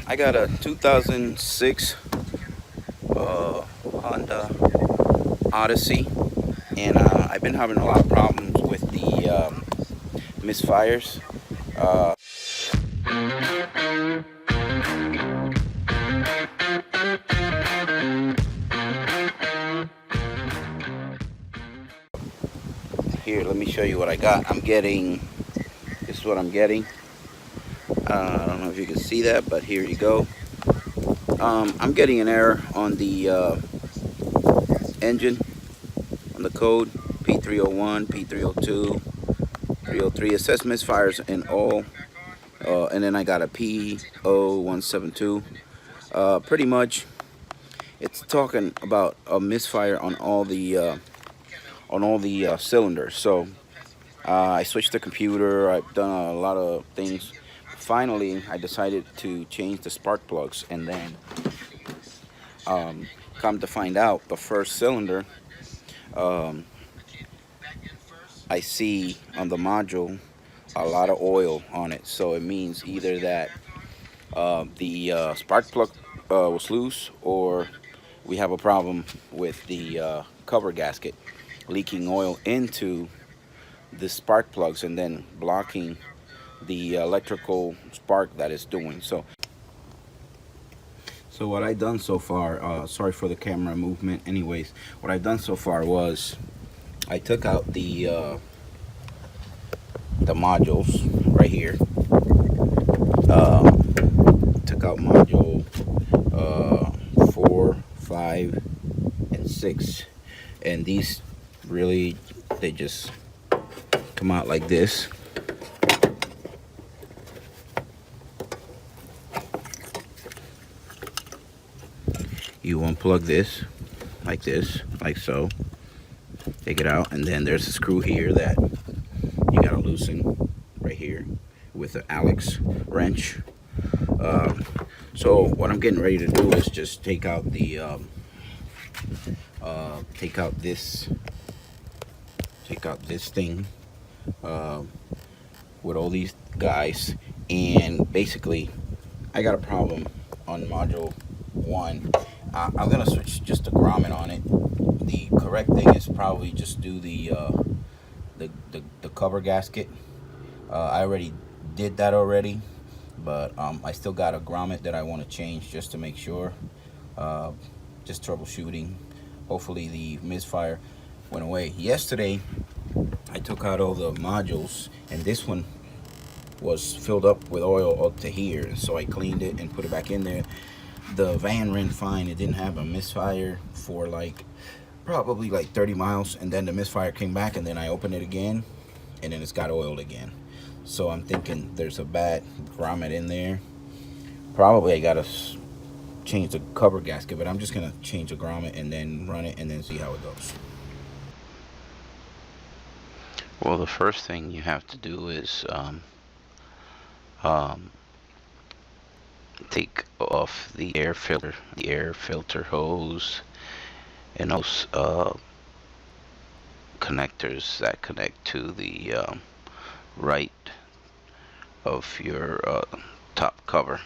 I got a 2006 Honda Odyssey, and I've been having a lot of problems with the misfires. Uh, Here, let me show you what I got. This is what I'm getting. I don't know if you can see that, but here you go. I'm getting an error on the engine, on the code P301, P302, 303. It says misfires in all, and then I got a P0172. Pretty much, it's talking about a misfire on all the cylinders. So I switched the computer. I've done a lot of things. Finally, I decided to change the spark plugs, and then come to find out, the first cylinder, um, I see on the module a lot of oil on it. So it means either that the spark plug was loose, or we have a problem with the cover gasket leaking oil into the spark plugs and then blocking the electrical spark that it's doing. So what I've done so far, sorry for the camera movement. Anyways, what I've done so far was I took out the modules right here. Took out module 4, 5, and 6, and these really, they just come out like this. You unplug this like so, take it out, and then there's a screw here that you gotta loosen right here with the Alex wrench. So what I'm getting ready to do is just take out the take out this thing with all these guys, and basically I got a problem on module 1. I'm gonna switch just the grommet on it. The correct thing is probably just do the cover gasket. I already did that already, but I still got a grommet that I want to change just to make sure. Just troubleshooting. Hopefully the misfire went away. Yesterday I took out all the modules, and this one was filled up with oil up to here, so I cleaned it and put it back in there. The van ran fine. It didn't have a misfire for probably 30 miles, and then the misfire came back, and then I opened it again, and then it's got oiled again. So I'm thinking there's a bad grommet in there. Probably I gotta change the cover gasket, but I'm just gonna change the grommet and then run it and then see how it goes. Well, the first thing you have to do is um, take off the air filter hose, and those connectors that connect to the right of your top cover.